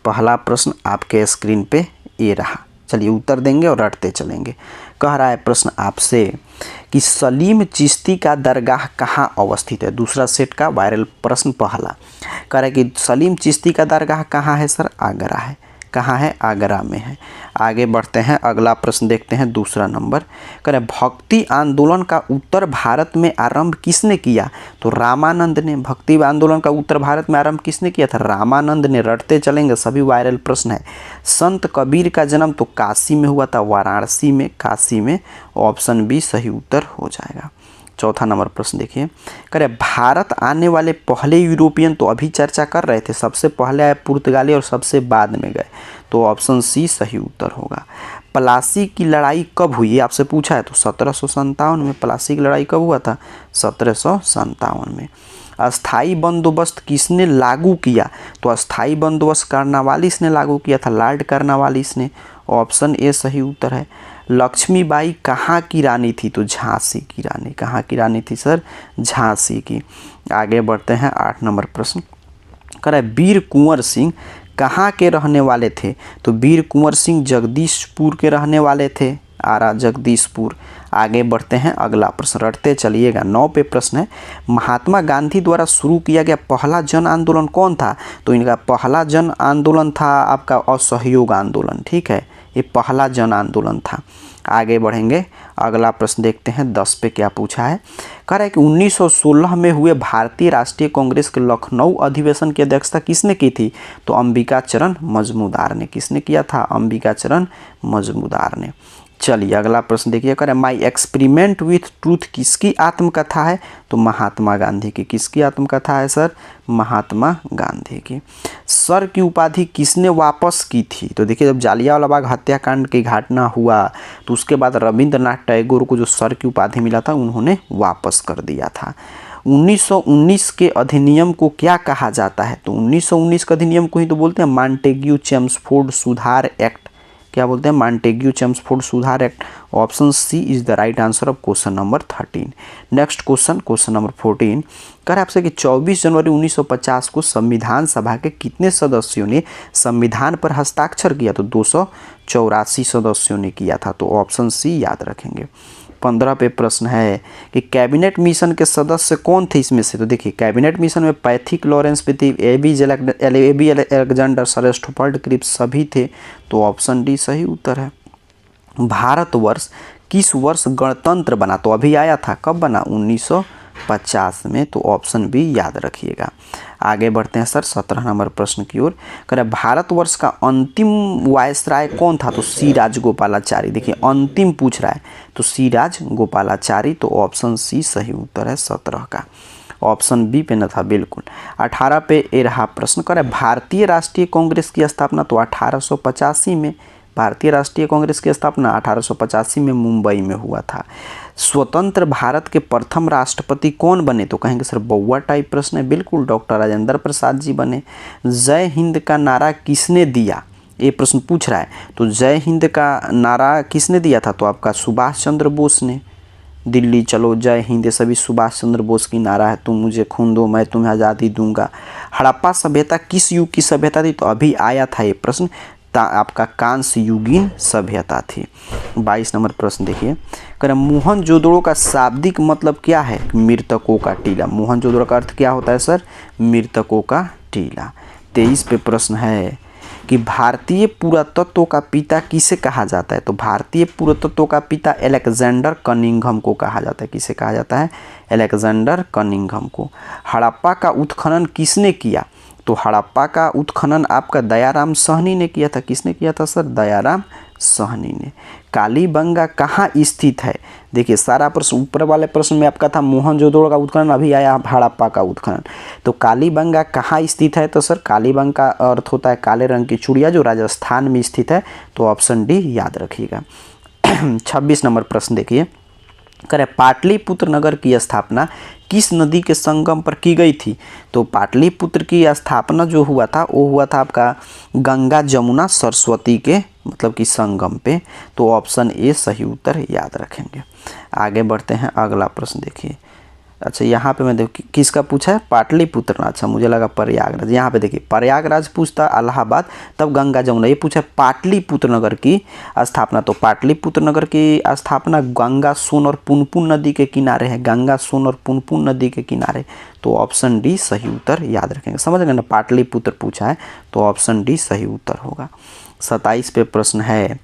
पहला प्रश्न आपके स्क्रीन पे ये रहा। चलिए उत्तर देंगे और रटते चलेंगे। कह रहा है प्रश्न आपसे कि सलीम चिश्ती का दरगाह कहाँ अवस्थित है? दूसरा सेट का वायरल प्रश्न पहला। कह रहा है कि सलीम चिश्ती का दरगाह कहाँ है सर? आगरा है। कहाँ है? आगरा में है। आगे बढ़ते हैं, अगला प्रश्न देखते हैं, दूसरा नंबर। कह रहे भक्ति आंदोलन का उत्तर भारत में आरंभ किसने किया? तो रामानंद ने। भक्ति आंदोलन का उत्तर भारत में आरंभ किसने किया था? रामानंद ने। रटते चलेंगे, सभी वायरल प्रश्न है। संत कबीर का जन्म तो काशी में हुआ था, वाराणसी में, काशी में, ऑप्शन बी सही उत्तर हो जाएगा। चौथा नंबर प्रश्न देखिए, कह रहे भारत आने वाले पहले यूरोपियन, तो अभी चर्चा कर रहे थे, सबसे पहले आए पुर्तगाली और सबसे बाद में गए, तो ऑप्शन सी सही उत्तर होगा। प्लासी की लड़ाई कब हुई? आपसे पूछा है, तो 1757 में। प्लासी की लड़ाई कब हुआ था? 1757 में। अस्थाई बंदोबस्त किसने लागू किया? तो अस्थाई बंदोबस्त कर्नवालिस ने लागू किया था, लॉर्ड कर्नवालिस ने, ऑप्शन ए सही उत्तर है। लक्ष्मीबाई कहाँ की रानी थी? तो झांसी की रानी। कहाँ की रानी थी सर? झांसी की। आगे बढ़ते हैं, 8 नंबर प्रश्न। कह रहा है वीर कुंवर सिंह कहाँ के रहने वाले थे? तो वीर कुंवर सिंह जगदीशपुर के रहने वाले थे, आरा जगदीशपुर। आगे बढ़ते हैं, अगला प्रश्न रटते चलिएगा। 9 पे प्रश्न है, महात्मा गांधी द्वारा शुरू किया गया पहला जन आंदोलन कौन था? तो इनका पहला जन आंदोलन था आपका असहयोग आंदोलन। ठीक है, ये पहला जन आंदोलन था। आगे बढ़ेंगे, अगला प्रश्न देखते हैं। 10 पे क्या पूछा है? कह रहा है कि 1916 में हुए भारतीय राष्ट्रीय कांग्रेस के लखनऊ अधिवेशन की अध्यक्षता किसने की थी? तो अंबिका चरण मजमूदार ने। किसने किया था? अंबिका चरण मजमूदार ने। चलिए अगला प्रश्न देखिए, करें माई एक्सपेरिमेंट विथ ट्रूथ किसकी आत्मकथा है? तो महात्मा गांधी की। किसकी आत्मकथा है सर? महात्मा गांधी की। सर की उपाधि किसने वापस की थी? तो देखिए जब जालियांवाला बाग हत्याकांड की घटना हुआ तो उसके बाद रविंद्रनाथ टैगोर को जो सर की उपाधि मिला था उन्होंने वापस कर दिया था। 1919 के अधिनियम को क्या कहा जाता है? तो 1919 के अधिनियम को ही तो बोलते हैं मॉन्टेग्यू चेम्सफोर्ड सुधार एक्ट क्या बोलते हैं, मॉन्टेग्यू चेम्सफोर्ड सुधार act. Option C is the right answer of question number 13। Next question number 14 कह रहा है आपसे कि 24 जनवरी 1950 को संविधान सभा के कितने सदस्यों ने संविधान पर हस्ताक्षर किया? तो 284 सदस्यों ने किया था। तो ऑप्शन सी याद रखेंगे। 15 पे प्रश्न है कि कैबिनेट मिशन के सदस्य कौन थे इसमें से? तो देखिए कैबिनेट मिशन में पैथिक लॉरेंस पे थे, एबी अलेक्जेंडर, सेरेस्टोपोल्ड क्रिप्स सभी थे। तो ऑप्शन डी सही उत्तर है। भारतवर्ष किस वर्ष गणतंत्र बना? तो अभी आया था, कब बना? 1950 में। तो ऑप्शन बी याद रखिएगा। आगे बढ़ते हैं सर 17 नंबर प्रश्न की ओर। कह रहे भारतवर्ष का अंतिम वायसराय कौन था? तो सी राजगोपालाचारी। देखिए अंतिम पूछ रहा है तो सी राजगोपालाचारी। तो ऑप्शन सी सही उत्तर है 17 का। ऑप्शन बी पे न था बिल्कुल। 18 पे ए रहा प्रश्न। कह रहे भारतीय राष्ट्रीय कांग्रेस की स्थापना तो 1885 में, भारतीय राष्ट्रीय कांग्रेस की स्थापना 1885 में मुंबई में हुआ था। स्वतंत्र भारत के प्रथम राष्ट्रपति कौन बने? तो कहेंगे सर बउआ टाइप प्रश्न है, बिल्कुल डॉक्टर राजेंद्र प्रसाद जी बने। जय हिंद का नारा किसने दिया? ये प्रश्न पूछ रहा है। तो जय हिंद का नारा किसने दिया था? तो आपका सुभाष चंद्र बोस ने। दिल्ली चलो जय हिंद, सभी सुभाष चंद्र बोस की नारा है। तुम मुझे खून दो मैं तुम्हें आज़ादी दूंगा। हड़प्पा सभ्यता किस युग की सभ्यता थी? तो अभी आया था ये प्रश्न, आपका कांस्य युगीन सभ्यता थी। 22 नंबर प्रश्न देखिए। कह रहे मोहनजोदड़ो का शाब्दिक मतलब क्या है? मृतकों का टीला। मोहनजोदड़ो का अर्थ क्या होता है सर? मृतकों का टीला। 23 पे प्रश्न है कि भारतीय पुरातत्व का पिता किसे कहा जाता है? तो भारतीय पुरातत्व का पिता अलेक्जेंडर कनिंघम को कहा जाता है। किसे कहा जाता है? अलेक्जेंडर कनिंघम को। हड़प्पा का उत्खनन किसने किया? तो हड़प्पा का उत्खनन आपका दयाराम साहनी ने किया था। किसने किया था सर? दयाराम साहनी ने। कालीबंगा कहाँ स्थित है? देखिए सारा प्रश्न ऊपर वाले प्रश्न में आपका था मोहनजोदड़ो का उत्खनन, अभी आया हड़प्पा का उत्खनन। तो कालीबंगा कहाँ स्थित है? तो सर कालीबंगा का अर्थ होता है काले रंग की चूड़िया, जो राजस्थान में स्थित है। तो ऑप्शन डी याद रखिएगा। 26 नंबर प्रश्न देखिए। करें पाटलिपुत्र नगर की स्थापना किस नदी के संगम पर की गई थी? तो पाटलिपुत्र की स्थापना जो हुआ था वो हुआ था आपका गंगा जमुना सरस्वती के मतलब कि संगम पे। तो ऑप्शन ए सही उत्तर याद रखेंगे। आगे बढ़ते हैं अगला प्रश्न देखिए। अच्छा यहाँ पे मैं देखिए किसका पूछा है? पाटलिपुत्र। अच्छा मुझे लगा प्रयागराज। यहाँ पे देखिए प्रयागराज पूछता, इलाहाबाद, तब गंगा जमुना। ये पूछा पाटलिपुत्र नगर की स्थापना। तो पाटलिपुत्र नगर की स्थापना गंगा सोन और पुनपुन नदी के किनारे है। गंगा सोन और पुनपुन नदी के किनारे। तो ऑप्शन डी सही उत्तर याद रखेंगे। समझ गए ना, पाटलिपुत्र पूछा है तो ऑप्शन डी सही उत्तर होगा। 27 पे प्रश्न है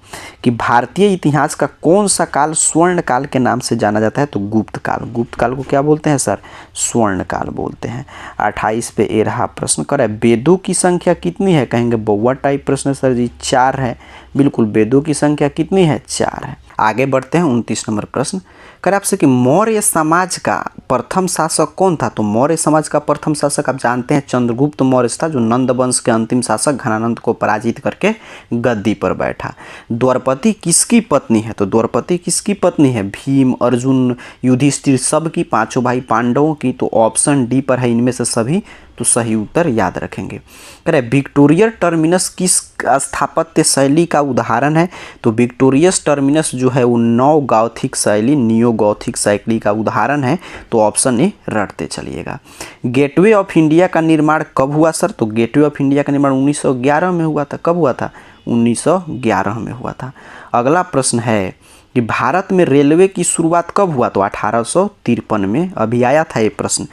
कि भारतीय इतिहास का कौन सा काल स्वर्ण काल के नाम से जाना जाता है? तो गुप्त काल। गुप्त काल को क्या बोलते हैं सर? स्वर्ण काल बोलते हैं। 28 पे ए रहा प्रश्न। कर वेदों की संख्या कितनी है? कहेंगे बउआ टाइप प्रश्न सर जी। 4 है, बिल्कुल वेदों की संख्या कितनी है? 4 है। आगे बढ़ते हैं 29 नंबर प्रश्न। कर आपसे कि मौर्य समाज का प्रथम शासक कौन था? तो मौर्य समाज का प्रथम शासक आप जानते हैं चंद्रगुप्त मौर्य था, जो नंद वंश के अंतिम शासक घनानंद को पराजित करके गद्दी पर बैठा। द्रौपदी किसकी पत्नी है? तो द्रौपदी किसकी पत्नी है? भीम, अर्जुन, युधिष्ठिर, सब की, पांचों भाई पांडवों की। तो ऑप्शन डी पर है इनमें से सभी। तो सही उत्तर याद रखेंगे। कह रहे विक्टोरियस टर्मिनस किस स्थापत्य शैली का उदाहरण है? तो विक्टोरियस टर्मिनस जो है वो नव गॉथिक शैली, नियो गॉथिक शैली का उदाहरण है। तो ऑप्शन ए रटते चलिएगा। गेटवे ऑफ इंडिया का निर्माण कब हुआ सर? तो गेटवे ऑफ इंडिया का निर्माण 1911 में हुआ था। कब हुआ था? 1911 में हुआ था। अगला प्रश्न है कि भारत में रेलवे की शुरुआत कब हुआ? तो 1853 में। अभी आया था ये प्रश्न,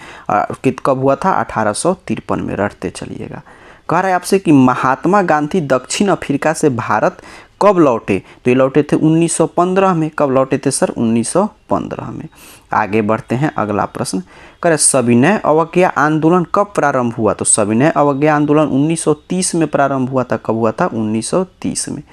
कब हुआ था? 1853 में। रटते चलिएगा। कह रहा है आपसे कि महात्मा गांधी दक्षिण अफ्रीका से भारत कब लौटे? तो ये लौटे थे 1915 में। कब लौटे थे सर? 1915 में। आगे बढ़ते हैं अगला प्रश्न। कह रहे सविनय अवज्ञा आंदोलन कब प्रारंभ हुआ? तो सविनय अवज्ञा आंदोलन 1930 में प्रारंभ हुआ था। कब हुआ था? 1930 में।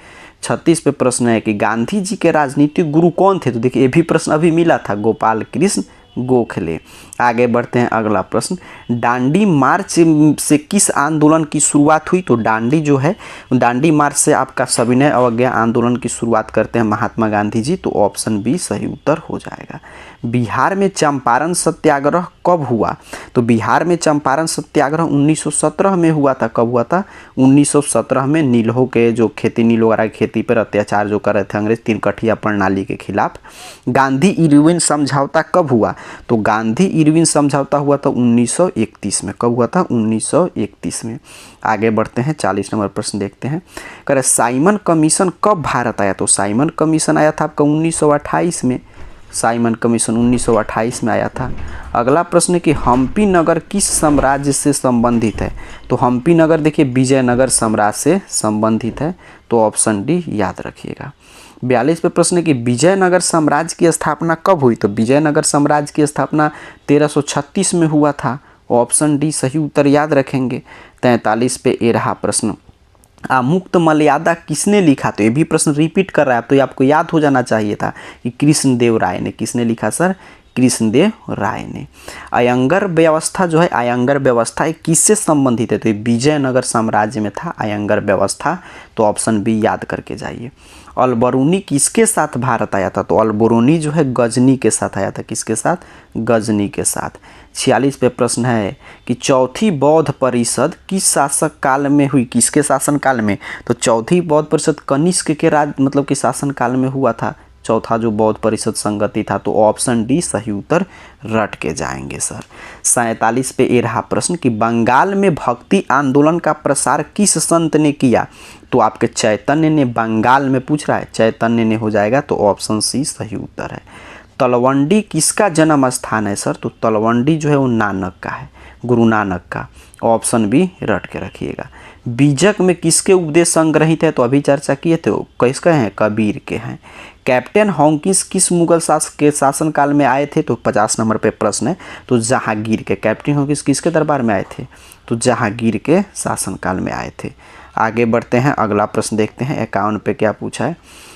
36 पे प्रश्न है कि गांधी जी के राजनीतिक गुरु कौन थे? तो देखिए ये भी प्रश्न अभी मिला था, गोपाल कृष्ण गोखले। आगे बढ़ते हैं अगला प्रश्न। दांडी मार्च से किस आंदोलन की शुरुआत हुई? तो दांडी जो है, दांडी मार्च से आपका सविनय अवज्ञा आंदोलन की शुरुआत करते हैं महात्मा गांधी जी। तो ऑप्शन बी सही उत्तर हो जाएगा। बिहार में चंपारण सत्याग्रह कब हुआ? तो बिहार में चंपारण सत्याग्रह 1917 में हुआ था। कब हुआ था? 1917 में नीलों के जो नील वगैरह की खेती पर अत्याचार जो कर रहे थे अंग्रेज, तीन कठिया प्रणाली के खिलाफ। गांधी इरविन समझौता कब हुआ? तो गांधी इरविन समझौता हुआ था 1931 में। कब हुआ था? 1931 में। आगे बढ़ते हैं, 40 नंबर प्रश्न देखते हैं। कह रहे साइमन कमीशन कब भारत आया? तो साइमन कमीशन आया था आपका 1928 में। साइमन कमीशन 1928 में आया था। अगला प्रश्न है कि हम्पी नगर किस साम्राज्य से संबंधित है? तो हम्पी नगर देखिए विजयनगर साम्राज्य से संबंधित है, तो ऑप्शन डी याद रखिएगा। 42 पे प्रश्न है कि विजयनगर साम्राज्य की स्थापना कब हुई? तो विजयनगर साम्राज्य की स्थापना 1336 में हुआ था, ऑप्शन डी सही उत्तर याद रखेंगे। 43 पे ये रहा प्रश्न, आमुक्त मर्यादा किसने लिखा? तो ये भी प्रश्न रिपीट कर रहा है, तो ये आपको याद हो जाना चाहिए था कि कृष्णदेव राय ने। किसने लिखा सर? कृष्णदेव राय ने। अयंगर व्यवस्था जो है, अयंगर व्यवस्था किससे संबंधित है? तो ये विजयनगर साम्राज्य में था अयंगर व्यवस्था, तो ऑप्शन बी याद करके जाइए। अलबरूनी किसके साथ भारत आया था? तो अलबरूनी जो है गजनी के साथ आया था। किसके साथ? गजनी के साथ। 46 पे प्रश्न है कि चौथी बौद्ध परिषद किस शासक काल में हुई? किसके शासन काल में? तो चौथी बौद्ध परिषद कनिष्क के राज मतलब कि शासन काल में हुआ था, चौथा जो बौद्ध परिषद संगति था, तो ऑप्शन डी सही उत्तर रट के जाएंगे सर। 47 पे ये रहा प्रश्न कि बंगाल में भक्ति आंदोलन का प्रसार किस संत ने किया? तो आपके चैतन्य ने, बंगाल में पूछ रहा है, चैतन्य ने हो जाएगा, तो ऑप्शन सी सही उत्तर है। तलवंडी किसका जन्म स्थान है सर? तो तलवंडी जो है वो नानक का है, गुरु नानक का, ऑप्शन बी रट के रखिएगा। बीजक में किसके उपदेश संग्रहित है? तो अभी चर्चा किए थे, किसके हैं? कबीर के हैं। कैप्टन हॉकिंस किस मुगल शासक के शासनकाल में आए थे? तो 50 नंबर पे प्रश्न है, तो जहांगीर के। कैप्टन हॉकिंस किसके दरबार में आए थे? तो जहांगीर के शासनकाल में आए थे। आगे बढ़ते हैं, अगला प्रश्न देखते हैं। 51 पे क्या पूछा है?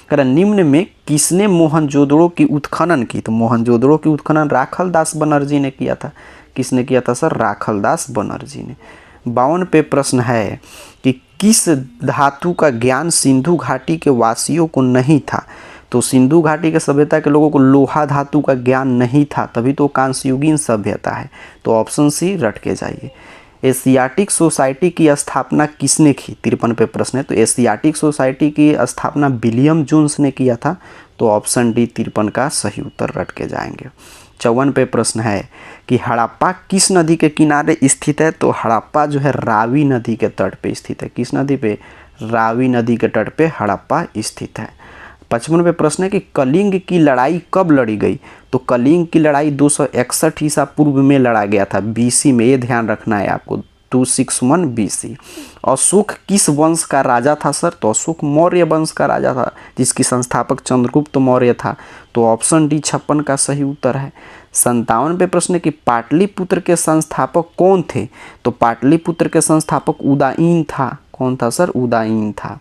कह निम्न में किसने मोहनजोदड़ो की उत्खनन की? तो मोहनजोदड़ो की उत्खनन राखल दास बनर्जी ने किया था। किसने किया था सर? राखल दास बनर्जी ने। 52 पे प्रश्न है कि किस धातु का ज्ञान सिंधु घाटी के वासियों को नहीं था? तो सिंधु घाटी के सभ्यता के लोगों को लोहा धातु का ज्ञान नहीं था, तभी तो कांस्ययुगीन सभ्यता है, तो ऑप्शन सी रट के जाइए। एशियाटिक सोसाइटी की स्थापना किसने की? 53 पे प्रश्न है, तो एशियाटिक सोसाइटी की स्थापना विलियम जोन्स ने किया था, तो ऑप्शन डी 53 का सही उत्तर रट के जाएंगे। 54 पे प्रश्न है कि हड़प्पा किस नदी के किनारे स्थित है? तो हड़प्पा जो है रावी नदी के तट पे स्थित है। किस नदी पे? रावी नदी के तट पे हड़प्पा स्थित है। 55 पे प्रश्न है कि कलिंग की लड़ाई कब लड़ी गई? तो कलिंग की लड़ाई 261 ईसा पूर्व में लड़ा गया था, बीसी में, ये ध्यान रखना है आपको, 261 बीसी। अशोक किस वंश का राजा था सर? तो अशोक मौर्य वंश का राजा था, जिसकी संस्थापक चंद्रगुप्त मौर्य था, तो ऑप्शन डी 56 का सही उत्तर है। 57 पे प्रश्न है कि पाटलिपुत्र के संस्थापक कौन थे? तो पाटलिपुत्र के संस्थापक उदयन था। कौन था सर? उदयन था।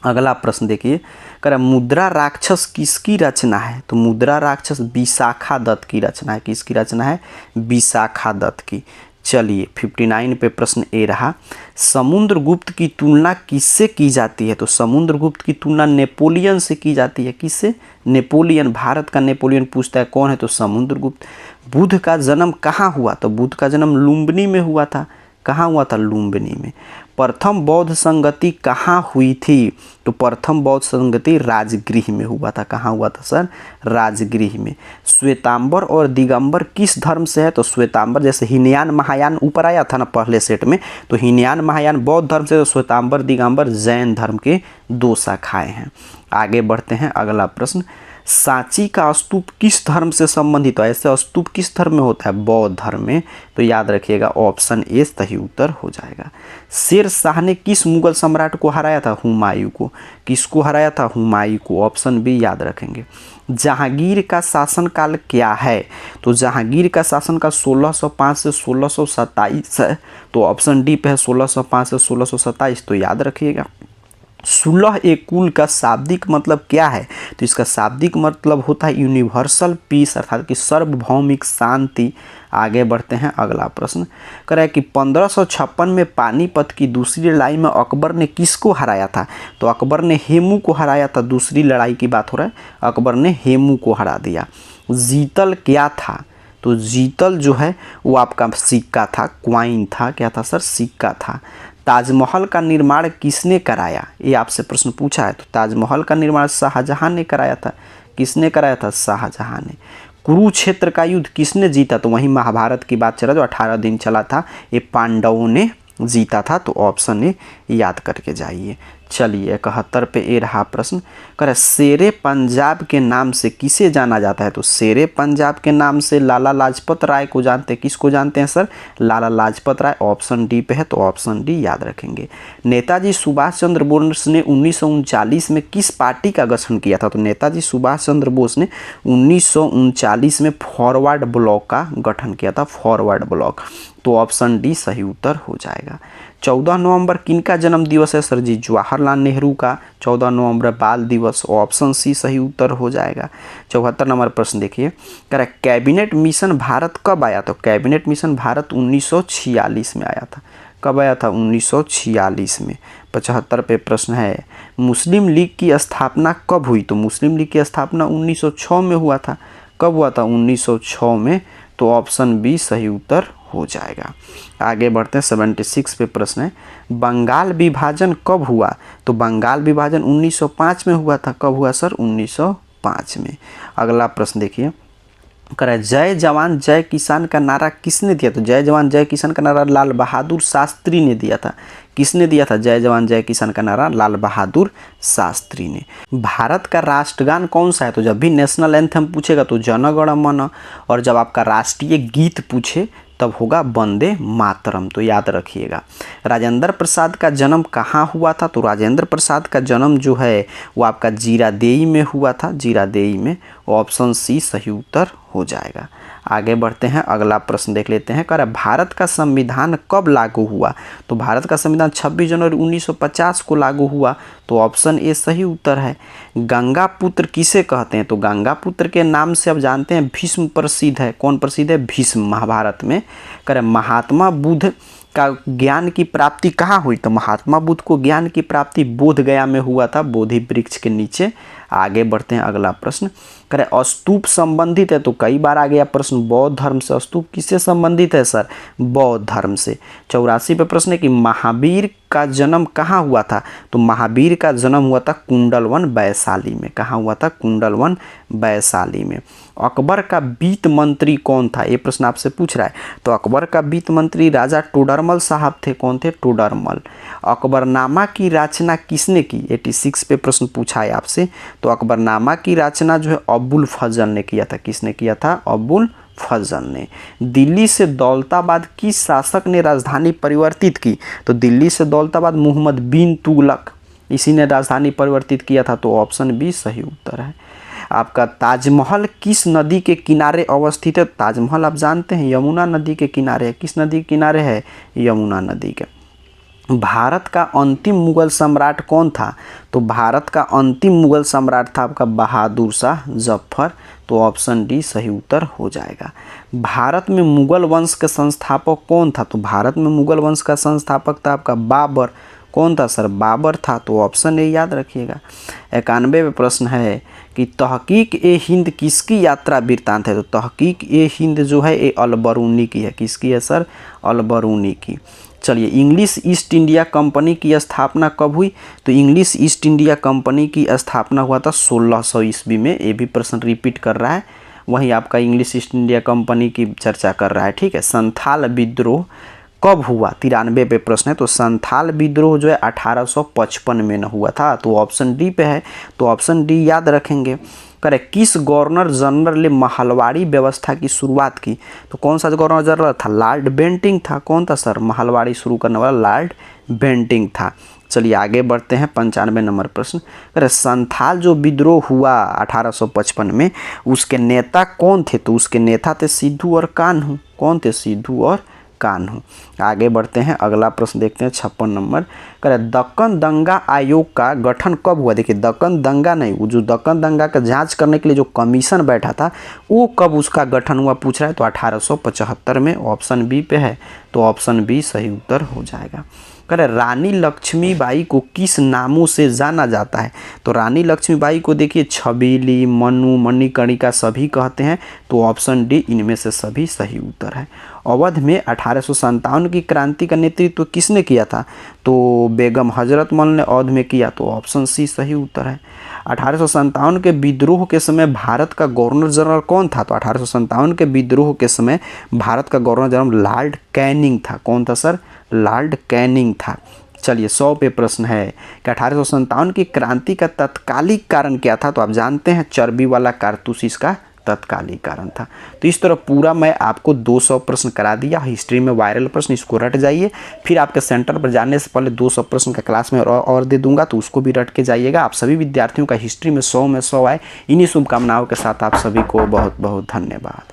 अगला प्रश्न देखिए, कह मुद्रा राक्षस किसकी रचना है? तो मुद्रा राक्षस विशाखा दत्त की रचना है। किसकी रचना है? विशाखा दत्त की। चलिए 59 पे प्रश्न ए रहा, समुद्रगुप्त की तुलना किससे की जाती है? तो समुद्रगुप्त की तुलना नेपोलियन से की जाती है। किससे? नेपोलियन, भारत का नेपोलियन पूछता है कौन है? तो समुद्रगुप्त। बुद्ध का जन्म कहाँ हुआ? तो बुद्ध का जन्म लुम्बिनी में हुआ था। कहाँ हुआ था? लुम्बिनी में। प्रथम बौद्ध संगति कहाँ हुई थी? तो प्रथम बौद्ध संगति राजगृह में हुआ था। कहाँ हुआ था सर? राजगृह में। श्वेतांबर और दिगंबर किस धर्म से है? तो श्वेतांबर जैसे हीनयान महायान ऊपर आया था ना पहले सेट में, तो हीनयान महायान बौद्ध धर्म से, तो श्वेतांबर दिगंबर जैन धर्म के 2 शाखाएं हैं। आगे बढ़ते हैं, अगला प्रश्न, सांची का स्तूप किस धर्म से संबंधित है? ऐसे स्तूप किस धर्म में होता है? बौद्ध धर्म में, तो याद रखिएगा ऑप्शन ए सही उत्तर हो जाएगा। शेर शाह ने किस मुगल सम्राट को हराया था? हुमायूं को। किसको हराया था? हुमायूं को, ऑप्शन बी याद रखेंगे। जहांगीर का शासनकाल क्या है? तो जहांगीर का शासनकाल 1605 से 1627 है, तो ऑप्शन डी पे है 1605 से 1627, तो याद रखिएगा। सुलह ए कुल का शाब्दिक मतलब क्या है? तो इसका शाब्दिक मतलब होता है यूनिवर्सल पीस, अर्थात कि सार्वभौमिक शांति। आगे बढ़ते हैं, अगला प्रश्न कह रहा है कि 1556 में पानीपत की दूसरी लड़ाई में अकबर ने किसको हराया था? तो अकबर ने हेमू को हराया था। दूसरी लड़ाई की बात हो रहा है, अकबर ने हेमू को हरा दिया। जीतल क्या था? तो जीतल जो है वो आपका सिक्का था, क्वाइन था। क्या था सर? सिक्का था। ताजमहल का निर्माण किसने कराया? ये आपसे प्रश्न पूछा है। तो ताजमहल का निर्माण शाहजहां ने कराया था। किसने कराया था? शाहजहां ने। कुरुक्षेत्र का युद्ध किसने जीता? तो वहीं महाभारत की बात चला जो 18 दिन चला था, ये पांडवों ने जीता था। तो ऑप्शन ए याद करके जाइए। चलिए 71 पे ए रहा प्रश्न। करे शेरे पंजाब के नाम से किसे जाना जाता है? तो शेरे पंजाब के नाम से लाला लाजपत राय को जानते हैं। किसको जानते हैं sir? Lala Lajpat Rai. Option D पे है, तो ऑप्शन डी याद रखेंगे। नेताजी सुभाष चंद्र बोस ने 1939 में किस पार्टी का गठन किया था? तो नेताजी सुभाष चंद्र बोस ने 1939 में फॉरवर्ड ब्लॉक का गठन किया था। Forward block. तो ऑप्शन डी सही उत्तर हो जाएगा। 14 नवंबर किनका जन्म दिवस है सर जी? जवाहरलाल नेहरू का। 14 नवंबर बाल दिवस। ऑप्शन सी सही उत्तर हो जाएगा। 74 नंबर प्रश्न देखिए, कह कैबिनेट मिशन भारत कब आया? तो कैबिनेट मिशन भारत 1946 में आया था। कब आया था? 1946 में। 75 पे प्रश्न है, मुस्लिम लीग की स्थापना कब हुई? तो मुस्लिम लीग की स्थापना 1906 में हुआ था। कब हुआ था? 1906 में। तो ऑप्शन बी सही उत्तर हो जाएगा। आगे बढ़ते हैं। 76 पे प्रश्न है, बंगाल विभाजन कब हुआ? तो बंगाल विभाजन 1905 में हुआ था। कब हुआ सर? 1905 में। अगला प्रश्न देखिए, करें जय जवान जय किसान का नारा किसने दिया? तो जय जवान जय किसान का नारा लाल बहादुर शास्त्री ने दिया था। किसने दिया था जय जवान जय किसान का नारा? लाल बहादुर शास्त्री ने। भारत का राष्ट्रगान कौन सा है? तो जब भी नेशनल एंथम पूछेगा तो जन गण मन, और जब आपका राष्ट्रीय गीत पूछे तब होगा वंदे मातरम। तो याद रखिएगा। राजेंद्र प्रसाद का जन्म कहाँ हुआ था? तो राजेंद्र प्रसाद का जन्म जो है वो आपका जीरादेई में हुआ था। जीरादेई में। ऑप्शन सी सही उत्तर हो जाएगा। आगे बढ़ते हैं। अगला प्रश्न देख लेते हैं। कह रहा भारत का संविधान कब लागू हुआ? तो भारत का संविधान 26 जनवरी 1950 को लागू हुआ। तो ऑप्शन ए सही उत्तर है। गंगा पुत्र किसे कहते हैं? तो गंगा पुत्र के नाम से अब जानते हैं भीष्म प्रसिद्ध है। कौन प्रसिद्ध है? भीष्म। महाभारत में। कह रहे महात्मा बुद्ध का ज्ञान की प्राप्ति कहाँ हुई? तो महात्मा बुद्ध को ज्ञान की प्राप्ति बोध गया में हुआ था, बोधि वृक्ष के नीचे। आगे बढ़ते हैं। अगला प्रश्न करें स्तूप संबंधित है। तो कई बार आ गया प्रश्न बौद्ध धर्म से। स्तूप किससे संबंधित है सर? बौद्ध धर्म से। 84 पे प्रश्न है कि महावीर का जन्म कहाँ हुआ था? तो महावीर का जन्म हुआ था कुंडलवन वैशाली में। कहाँ हुआ था? कुंडलवन वैशाली में। अकबर का वित्त मंत्री कौन था? ये प्रश्न आपसे पूछ रहा है। तो अकबर का वित्त मंत्री राजा टोडरमल साहब थे। कौन थे? टोडरमल। अकबरनामा की रचना किसने की? 86 पे प्रश्न पूछा है आपसे। तो अकबरनामा की रचना जो है अबुल फजल ने किया था। किसने किया था? अबुल फजल ने। दिल्ली से दौलताबाद किस शासक ने राजधानी परिवर्तित की? तो दिल्ली से दौलताबाद मोहम्मद बिन तुगलक, इसी ने राजधानी परिवर्तित किया था। तो ऑप्शन बी सही उत्तर है। आपका ताजमहल किस नदी के किनारे अवस्थित है? ताजमहल आप जानते हैं यमुना नदी के किनारे है। किस नदी के किनारे है? यमुना नदी के। भारत का अंतिम मुगल सम्राट कौन था? तो भारत का अंतिम मुगल सम्राट था आपका बहादुर शाह जफर। तो ऑप्शन डी सही उत्तर हो जाएगा। भारत में मुगल वंश के संस्थापक कौन था? तो भारत में मुगल वंश का संस्थापक था आपका बाबर। कौन था सर? बाबर था। तो ऑप्शन ए याद रखिएगा। 91 में प्रश्न है कि तहकीक ए हिंद किसकी यात्रा वृत्तांत है? तो तहकीक ए हिंद जो है ये अलबरूनी की है। किसकी है सर? अलबरूनी की। चलिए, इंग्लिश ईस्ट इंडिया कंपनी की स्थापना कब हुई? तो इंग्लिश ईस्ट इंडिया कंपनी की स्थापना हुआ था 1600 ईस्वी में। ये भी प्रश्न रिपीट कर रहा है। वहीं आपका इंग्लिश ईस्ट इंडिया कंपनी की चर्चा कर रहा है। ठीक है। संथाल विद्रोह कब हुआ? 93 पे प्रश्न है। तो संथाल विद्रोह जो है 1855 में न हुआ था। तो ऑप्शन डी पे है। तो ऑप्शन डी याद रखेंगे। करे किस गवर्नर जनरल ने महलवाड़ी व्यवस्था की शुरुआत की? तो कौन सा गवर्नर जनरल था? लॉर्ड बेंटिंग था। कौन था सर? महलवाड़ी शुरू करने वाला लॉर्ड बेंटिंग था। चलिए आगे बढ़ते हैं। 95 नंबर प्रश्न। अरे संथाल जो विद्रोह हुआ 1855 में, उसके नेता कौन थे? तो उसके नेता थे सिद्धू और कान्हू। कौन थे? सिद्धू और कान्हू। आगे बढ़ते हैं। अगला प्रश्न देखते हैं 56 नंबर। कह दक्कन दंगा आयोग का गठन कब हुआ? देखिए, दक्कन दंगा नहीं, वो जो दक्कन दंगा का जांच करने के लिए जो कमीशन बैठा था वो कब उसका गठन हुआ पूछ रहा है। तो 1875 में। ऑप्शन बी पे है। तो ऑप्शन बी सही उत्तर हो जाएगा। कह रहे रानी लक्ष्मीबाई को किस नामों से जाना जाता है? तो रानी लक्ष्मीबाई को देखिए छबीली, मनु, मणिकर्णिका सभी कहते हैं। तो ऑप्शन डी इनमें से सभी सही उत्तर है। अवध में 1857 की क्रांति का नेतृत्व किसने किया था? तो बेगम हजरत महल ने अवध में किया। तो ऑप्शन सी सही उत्तर है। 1857 के विद्रोह के समय भारत का गवर्नर जनरल कौन था? तो 1857 के विद्रोह के समय भारत का गवर्नर जनरल लॉर्ड कैनिंग था। कौन था सर? लॉर्ड कैनिंग था। चलिए 100 पे प्रश्न है कि 1857 की क्रांति का तत्कालिक कारण क्या था? तो आप जानते हैं चर्बी वाला कारतूस इसका तत्कालिक कारण था। तो इस तरह पूरा मैं आपको 200 प्रश्न करा दिया। हिस्ट्री में वायरल प्रश्न, इसको रट जाइए। फिर आपके सेंटर पर जाने से पहले 200 प्रश्न का क्लास में और दे दूंगा, तो उसको भी रट के जाइएगा। आप सभी विद्यार्थियों का हिस्ट्री में 100 में 100 आए। इन्हीं शुभकामनाओं के साथ आप सभी को बहुत बहुत धन्यवाद।